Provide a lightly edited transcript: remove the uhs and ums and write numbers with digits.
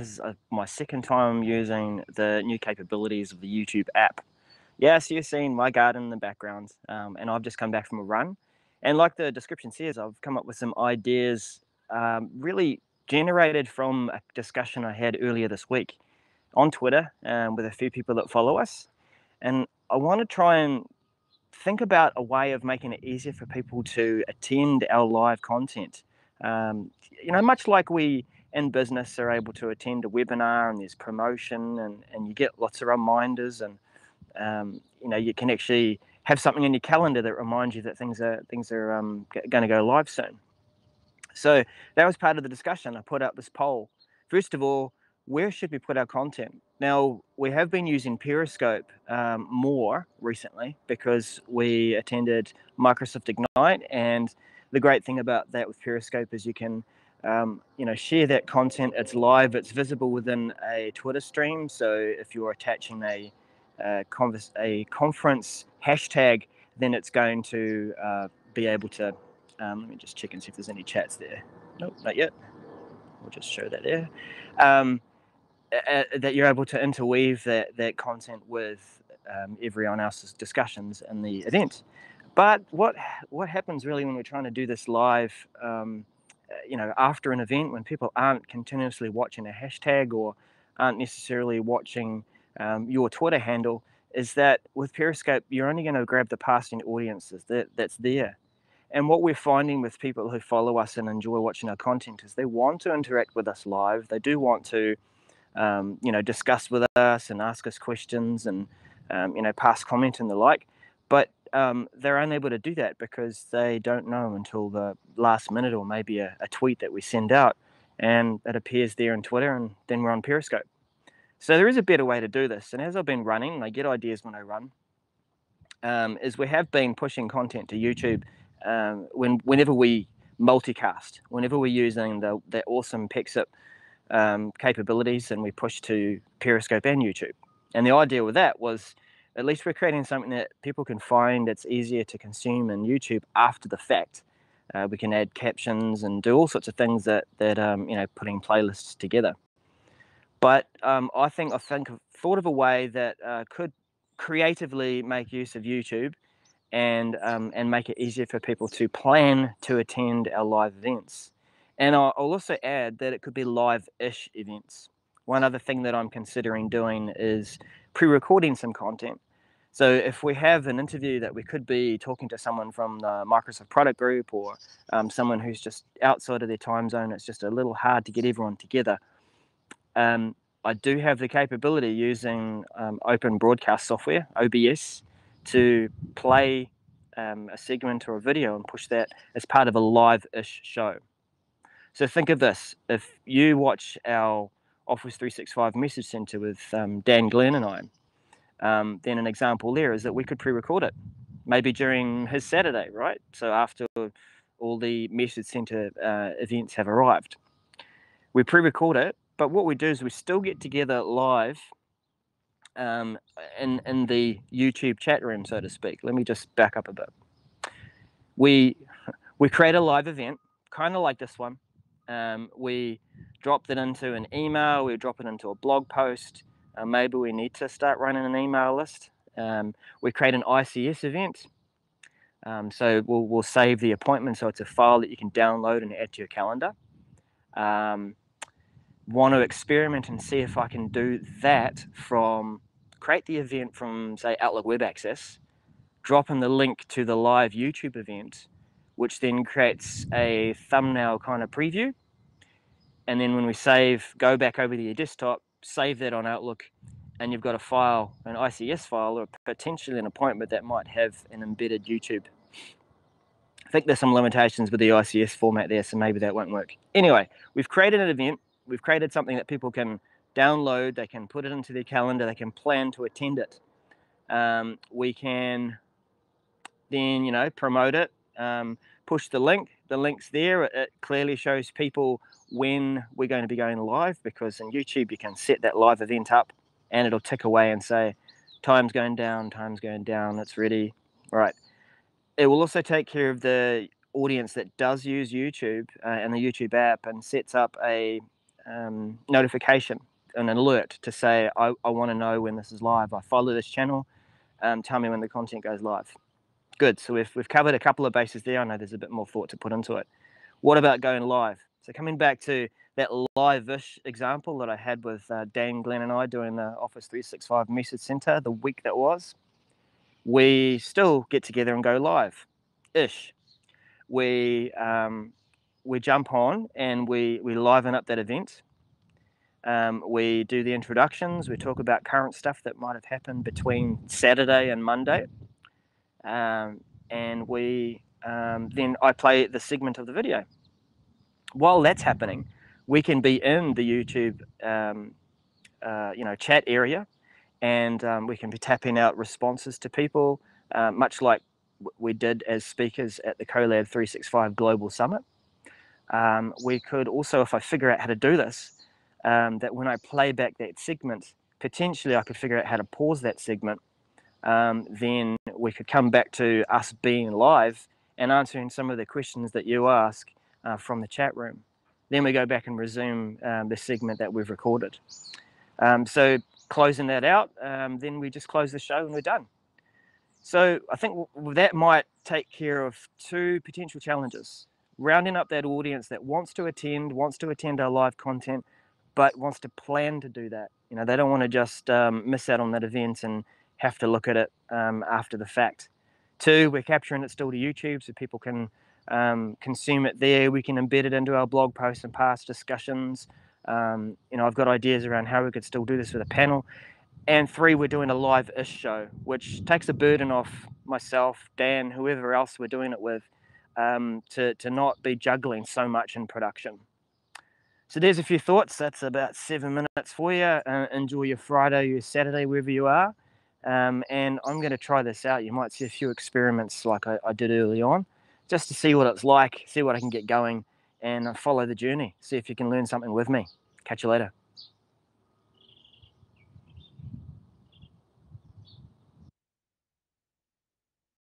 is my second time using the new capabilities of the YouTube app. Yes, you've seen my garden in the background, and I've just come back from a run. And like the description says, I've come up with some ideas really generated from a discussion I had earlier this week on Twitter with a few people that follow us. And I want to try and think about a way of making it easier for people to attend our live content. Much like we in business are able to attend a webinar and there's promotion and you get lots of reminders and you can actually have something in your calendar that reminds you that things are going to go live soon. So that was part of the discussion. I put up this poll. First of all, where should we put our content? Now, we have been using Periscope more recently because we attended Microsoft Ignite, and the great thing about that with Periscope is you can share that content. It's live, it's visible within a Twitter stream. So if you're attaching a conference hashtag, then it's going to be able to let me just check and see if there's any chats there. Nope, not yet. We'll just show that there. That you're able to interweave that content with everyone else's discussions in the event. But what happens really when we're trying to do this live, after an event, when people aren't continuously watching a hashtag or aren't necessarily watching your Twitter handle, is that with Periscope, you're only going to grab the passing audiences that's there. And what we're finding with people who follow us and enjoy watching our content is they want to interact with us live. They do want to, discuss with us and ask us questions and, pass comment and the like. But they're unable to do that because they don't know until the last minute or maybe a tweet that we send out and it appears there on Twitter and then we're on Periscope. So there is a better way to do this. And as I've been running, and I get ideas when I run, is we have been pushing content to YouTube whenever we multicast, whenever we're using the awesome Pexip capabilities, and we push to Periscope and YouTube. And the idea with that was at least we're creating something that people can find that's easier to consume in YouTube after the fact. We can add captions and do all sorts of things that putting playlists together. But I think I've thought of a way that could creatively make use of YouTube and make it easier for people to plan to attend our live events. And I'll also add that it could be live-ish events. One other thing that I'm considering doing is pre-recording some content. So if we have an interview that we could be talking to someone from the Microsoft product group or someone who's just outside of their time zone, it's just a little hard to get everyone together. I do have the capability using open broadcast software, OBS, to play a segment or a video and push that as part of a live-ish show. So think of this. If you watch our Office 365 Message Center with Dan Glenn and I, then an example there is that we could pre-record it, maybe during his Saturday, right? So after all the Message Center events have arrived. We pre-record it, but what we do is we still get together live in the YouTube chat room, so to speak. Let me just back up a bit. We create a live event, kind of like this one. We drop it into an email, we drop it into a blog post. Maybe we need to start running an email list. We create an ICS event. So we'll save the appointment, so it's a file that you can download and add to your calendar. Want to experiment and see if I can do that create the event from, say, Outlook Web Access, drop in the link to the live YouTube event, which then creates a thumbnail kind of preview. And then when we go back over to your desktop, save that on Outlook, and you've got a file, an ICS file, or potentially an appointment that might have an embedded YouTube. I think there's some limitations with the ICS format there, so maybe that won't work. Anyway, we've created an event. We've created something that people can download. They can put it into their calendar. They can plan to attend it. We can then, promote it, push the link. The link's there. It clearly shows people when we're going to be going live, because in YouTube you can set that live event up and it'll tick away and say, time's going down, it's ready. Right. It will also take care of the audience that does use YouTube and the YouTube app and sets up a notification, an alert to say, I want to know when this is live. I follow this channel. Tell me when the content goes live. Good. So we've covered a couple of bases there. I know there's a bit more thought to put into it. What about going live? So coming back to that live-ish example that I had with Dan, Glenn, and I doing the Office 365 Message Center the week that was, we still get together and go live-ish. We jump on and we liven up that event. We do the introductions. We talk about current stuff that might have happened between Saturday and Monday. And then I play the segment of the video. While that's happening, we can be in the YouTube chat area, and we can be tapping out responses to people, much like we did as speakers at the CoLab 365 Global Summit. We could also, if I figure out how to do this, that when I play back that segment, potentially I could figure out how to pause that segment. Then we could come back to us being live and answering some of the questions that you ask from the chat room. Then we go back and resume the segment that we've recorded. So closing that out, then we just close the show and we're done. So I think that might take care of two potential challenges. Rounding up that audience that wants to attend our live content, but wants to plan to do that. You know, they don't want to just miss out on that event and have to look at it after the fact. Two, we're capturing it still to YouTube so people can consume it there. We can embed it into our blog posts and past discussions. I've got ideas around how we could still do this with a panel. And three, we're doing a live-ish show, which takes a burden off myself, Dan, whoever else we're doing it with, to not be juggling so much in production. So there's a few thoughts. That's about 7 minutes for you. Enjoy your Friday, your Saturday, wherever you are. And I'm going to try this out. You might see a few experiments like I did early on, just to see what it's like, see what I can get going, and follow the journey. See if you can learn something with me. Catch you later.